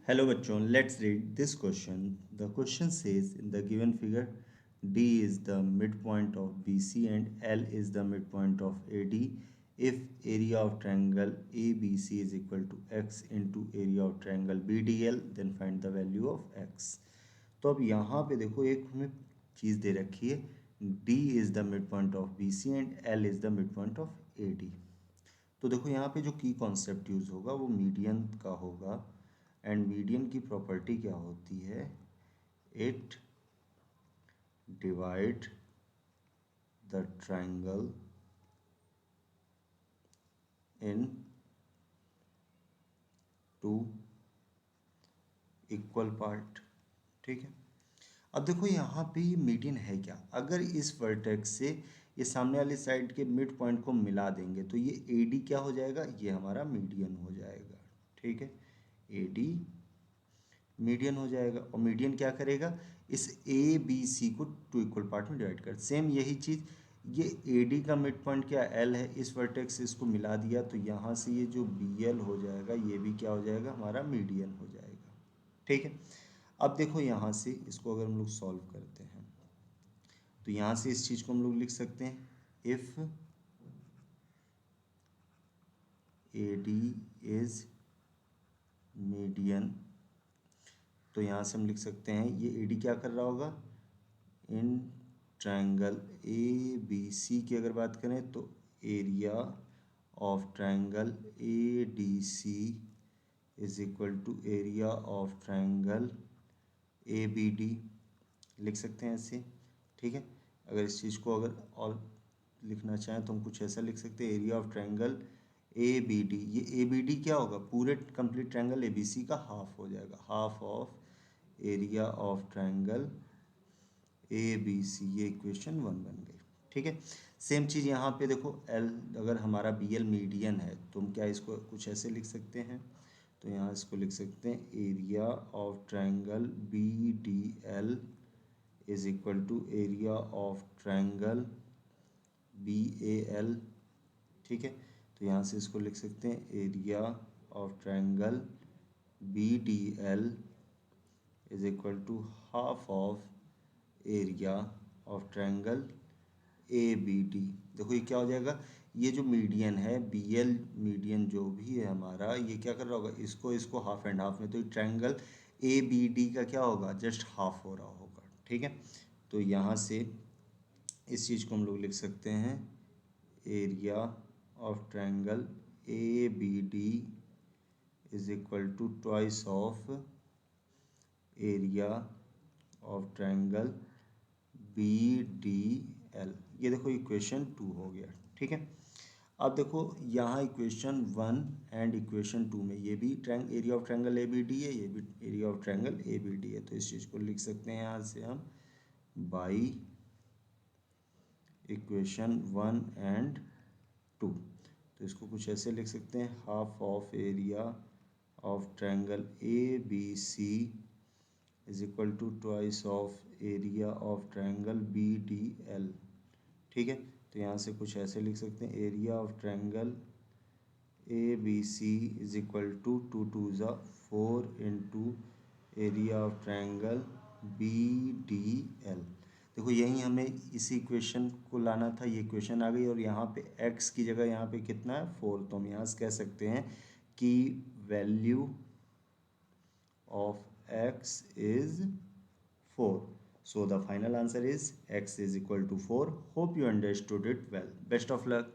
Hello bachon, let's read this question. The question says in the given figure D is the midpoint of BC and L is the midpoint of AD. If area of triangle ABC is equal to x into area of triangle BDL, then find the value of x. तो अब यहाँ पे देखो एक हमें चीज़ दे रखी है, D is the midpoint of BC and L is the midpoint of AD. तो देखो यहाँ पे जो की कॉन्सेप्ट यूज़ होगा वो मीडियन का होगा एंड मीडियन की प्रॉपर्टी क्या होती है, it divide the triangle in two equal part. ठीक है, अब देखो यहाँ पे मीडियन है क्या, अगर इस वर्टेक्स से ये सामने वाली साइड के मिड पॉइंट को मिला देंगे तो ये AD क्या हो जाएगा, ये हमारा मीडियन हो जाएगा। ठीक है, AD मीडियन हो जाएगा और मीडियन क्या करेगा, इस ABC को टू इक्वल पार्ट में डिवाइड कर। सेम यही चीज़, ये AD का मिड पॉइंट क्या L है, इस वर्टेक्स से इसको मिला दिया तो यहाँ से ये जो BL हो जाएगा ये भी क्या हो जाएगा, हमारा मीडियन हो जाएगा। ठीक है, अब देखो यहाँ से इसको अगर हम लोग सॉल्व करते हैं तो यहाँ से इस चीज़ को हम लोग लिख सकते हैं, इफ़ AD इज मीडियन, तो यहाँ से हम लिख सकते हैं ये AD क्या कर रहा होगा, इन ट्रायंगल ABC की अगर बात करें तो area of triangle ADC is equal to area of triangle ABD, लिख सकते हैं ऐसे। ठीक है, अगर इस चीज़ को अगर और लिखना चाहें तो हम कुछ ऐसा लिख सकते हैं, एरिया ऑफ ट्रायंगल ABD, ये ABD क्या होगा, पूरे कंप्लीट ट्रायंगल ABC का हाफ हो जाएगा, half of area of triangle ABC, ये इक्वेशन 1 बन गई। ठीक है, सेम चीज़ यहाँ पे देखो L, अगर हमारा BL मीडियन है तो हम क्या इसको कुछ ऐसे लिख सकते हैं, तो यहाँ इसको लिख सकते हैं area of triangle BDL is equal to area of triangle BAL। ठीक है, तो यहाँ से इसको लिख सकते हैं area of triangle BDL is equal to half of area of triangle ABD। देखो ये क्या हो जाएगा, ये जो मीडियन है BL मीडियन जो भी है हमारा, ये क्या कर रहा होगा, इसको इसको हाफ एंड हाफ में, तो ट्रायंगल ABD का क्या होगा, जस्ट हाफ हो रहा होगा। ठीक है, तो यहाँ से इस चीज़ को हम लोग लिख सकते हैं, area of triangle ABD is equal to twice of area of triangle BDL। ये देखो इक्वेशन 2 हो गया। ठीक है, अब देखो यहाँ इक्वेशन 1 एंड इक्वेशन 2 में ये भी एरिया ऑफ ट्रायंगल ABD है, ये भी एरिया ऑफ ट्रायंगल ABD है, तो इस चीज़ को लिख सकते हैं यहाँ से हम बाई इक्वेशन 1 एंड 2। तो इसको कुछ ऐसे लिख सकते हैं, half of area of triangle ABC is equal to twice of area of triangle BDL। ठीक है, तो यहाँ से कुछ ऐसे लिख सकते हैं, area of triangle ABC is equal to 2 2 ज़ा 4 into area of triangle BDL। देखो यही हमें इसी इक्वेशन को लाना था, ये इक्वेशन आ गई और यहाँ पे x की जगह यहाँ पे कितना है 4, तो हम यहाँ से कह सकते हैं कि value of x is 4. So the final answer is x is equal to 4. Hope you understood it well. Best of luck.